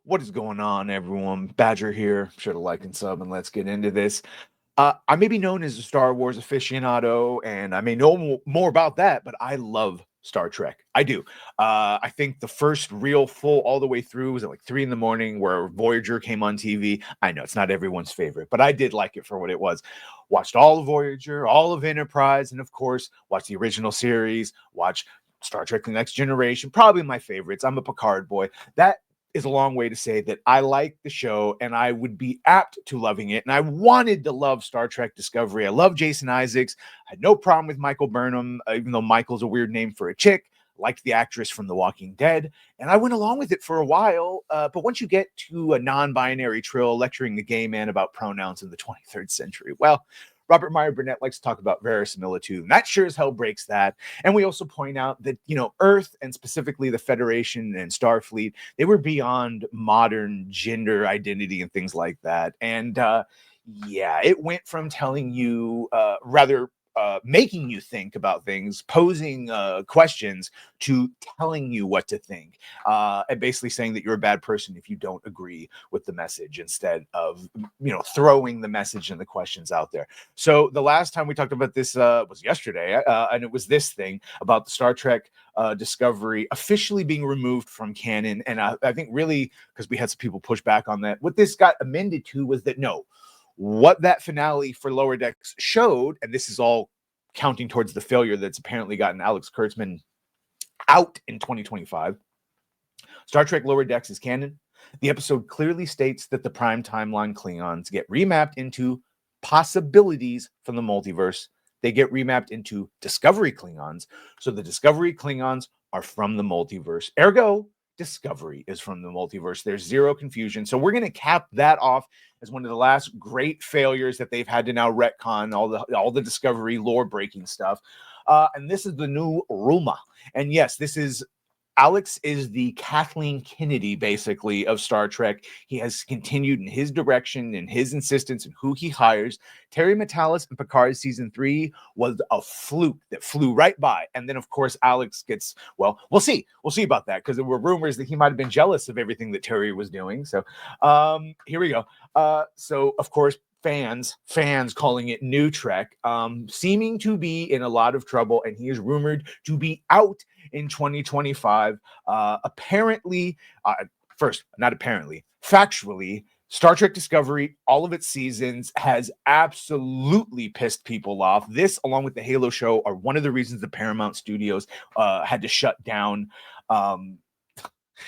What is going on, everyone? Badger here. Sure to like and sub, and let's get into this. I may be known as a Star Wars aficionado, and I may know more about that, but I love Star Trek. I do. I think the first real full all the way through was at like 3 in the morning, where Voyager came on TV. I know it's not everyone's favorite, but I did like it for what it was. Watched all of Voyager, all of Enterprise, and of course, watched the original series. Watch Star Trek: The Next Generation. Probably my favorites. I'm a Picard boy. That is a long way to say that I like the show and I would be apt to loving it. And I wanted to love Star Trek Discovery. I love Jason Isaacs. I had no problem with Michael Burnham, even though Michael's a weird name for a chick. Liked the actress from The Walking Dead. And I went along with it for a while. But once you get to a non-binary trill lecturing the gay man about pronouns in the 23rd century, well, Robert Meyer Burnett likes to talk about verisimilitude, and that sure as hell breaks that. And we also point out that, Earth, and specifically the Federation and Starfleet, they were beyond modern gender identity and things like that. And yeah, it went from telling you, making you think about things, posing questions, to telling you what to think, and basically saying that you're a bad person if you don't agree with the message, instead of throwing the message and the questions out there. So the last time we talked about this was yesterday, and it was this thing about the Star Trek Discovery officially being removed from canon. And I think really, because we had some people push back on that, what this got amended to was that no, what that finale for Lower Decks showed, and this is all counting towards the failure that's apparently gotten Alex Kurtzman out in 2025. Star Trek Lower Decks is canon. The episode clearly states that the Prime Timeline Klingons get remapped into possibilities from the multiverse. They get remapped into Discovery Klingons. So the Discovery Klingons are from the multiverse. Ergo, Discovery is from the multiverse. There's zero confusion. So we're going to cap that off as one of the last great failures that they've had to now retcon all the Discovery lore breaking stuff. And this is the new Ruma. And yes, this is Alex is the Kathleen Kennedy, basically, of Star Trek. He has continued in his direction and his insistence in who he hires. Terry Matalas in Picard season 3 was a fluke that flew right by. And then, of course, Alex gets, well, we'll see. We'll see about that, because there were rumors that he might have been jealous of everything that Terry was doing. So here we go. So, of course, fans calling it New Trek, seeming to be in a lot of trouble, and he is rumored to be out in 2025. Apparently, not apparently, factually, Star Trek Discovery, all of its seasons, has absolutely pissed people off. This, along with the Halo show, are one of the reasons the Paramount Studios had to shut down,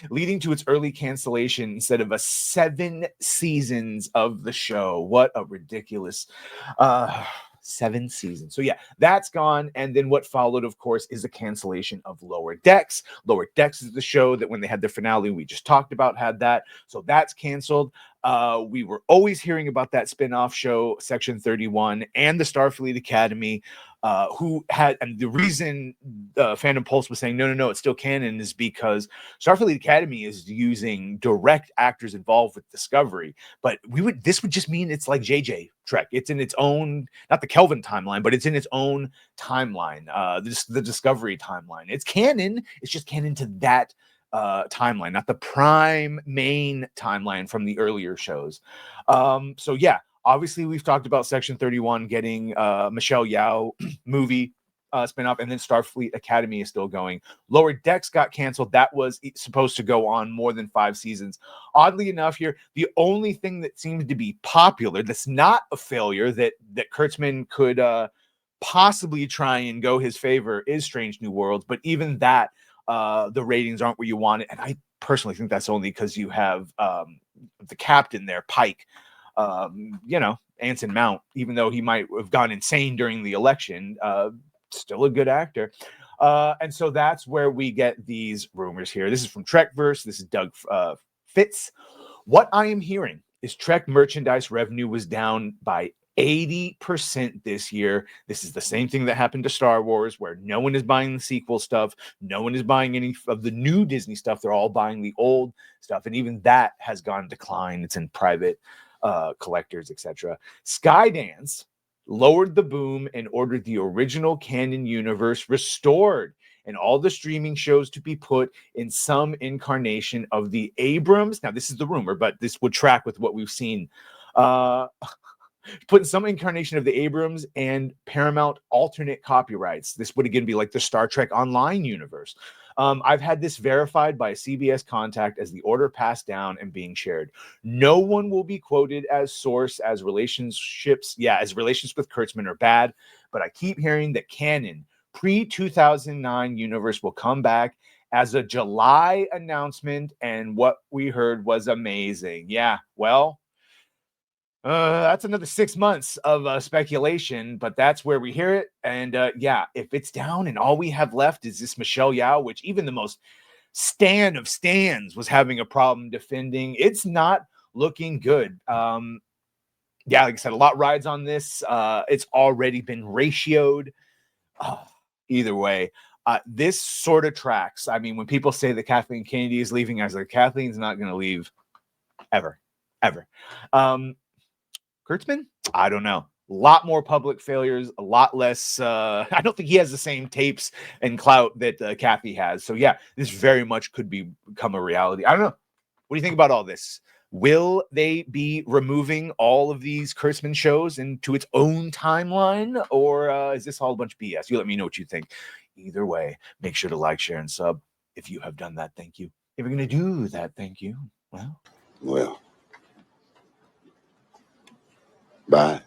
leading to its early cancellation instead of 7 seasons of the show. What a ridiculous 7 seasons. So yeah, that's gone. And then what followed, of course, is the cancellation of Lower Decks. Lower Decks is the show that when they had their finale we just talked about had that. So that's canceled. We were always hearing about that spin-off show, Section 31, and the Starfleet Academy, who had, and the reason Fandom Pulse was saying, no, it's still canon, is because Starfleet Academy is using direct actors involved with Discovery. But this would just mean it's like JJ Trek. It's in its own, not the Kelvin timeline, but it's in its own timeline, the Discovery timeline. It's canon. It's just canon to that timeline, not the prime main timeline from the earlier shows. So yeah, obviously we've talked about Section 31 getting Michelle Yeoh movie spinoff, and then Starfleet Academy is still going. Lower Decks got canceled. That was supposed to go on more than 5 seasons. Oddly enough, here, the only thing that seems to be popular, that's not a failure, that Kurtzman could possibly try and go his favor, is Strange New Worlds. But even that, the ratings aren't where you want it. And I personally think that's only because you have the captain there, Pike, Anson Mount, even though he might have gone insane during the election, still a good actor. And so that's where we get these rumors here. This is from Trekverse. This is Doug Fitz. What I am hearing is Trek merchandise revenue was down by 80% this year. This is the same thing that happened to Star Wars, where no one is buying the sequel stuff. No one is buying any of the new Disney stuff. They're all buying the old stuff. And even that has gone decline. It's in private collectors, etc. Skydance lowered the boom and ordered the original canon universe restored. and all the streaming shows to be put in some incarnation of the Abrams. Now, this is the rumor, but this would track with what we've seen. Put in some incarnation of the Abrams and Paramount alternate copyrights. This would again be like the Star Trek Online universe. I've had this verified by a CBS contact as the order passed down and being shared. No one will be quoted as source as relationships. Yeah, as relations with Kurtzman are bad, but I keep hearing that canon pre-2009 universe will come back as a July announcement, and what we heard was amazing. Yeah, well, that's another 6 months of speculation, but that's where we hear it. And yeah, if it's down and all we have left is this Michelle Yeoh, which even the most stan of stans was having a problem defending, it's not looking good. Yeah, like I said, a lot rides on this. It's already been ratioed. Either way, this sort of tracks. I mean, when people say that Kathleen Kennedy is leaving, I was like, Kathleen's not going to leave ever. Kurtzman? I don't know. A lot more public failures, a lot less. I don't think he has the same tapes and clout that Kathy has. So yeah, this very much could become a reality. I don't know. What do you think about all this? Will they be removing all of these Kurtzman shows into its own timeline, or is this all a bunch of BS? You let me know what you think. Either way, make sure to like, share, and sub. If you have done that, thank you. If you're going to do that, thank you. Well, bye.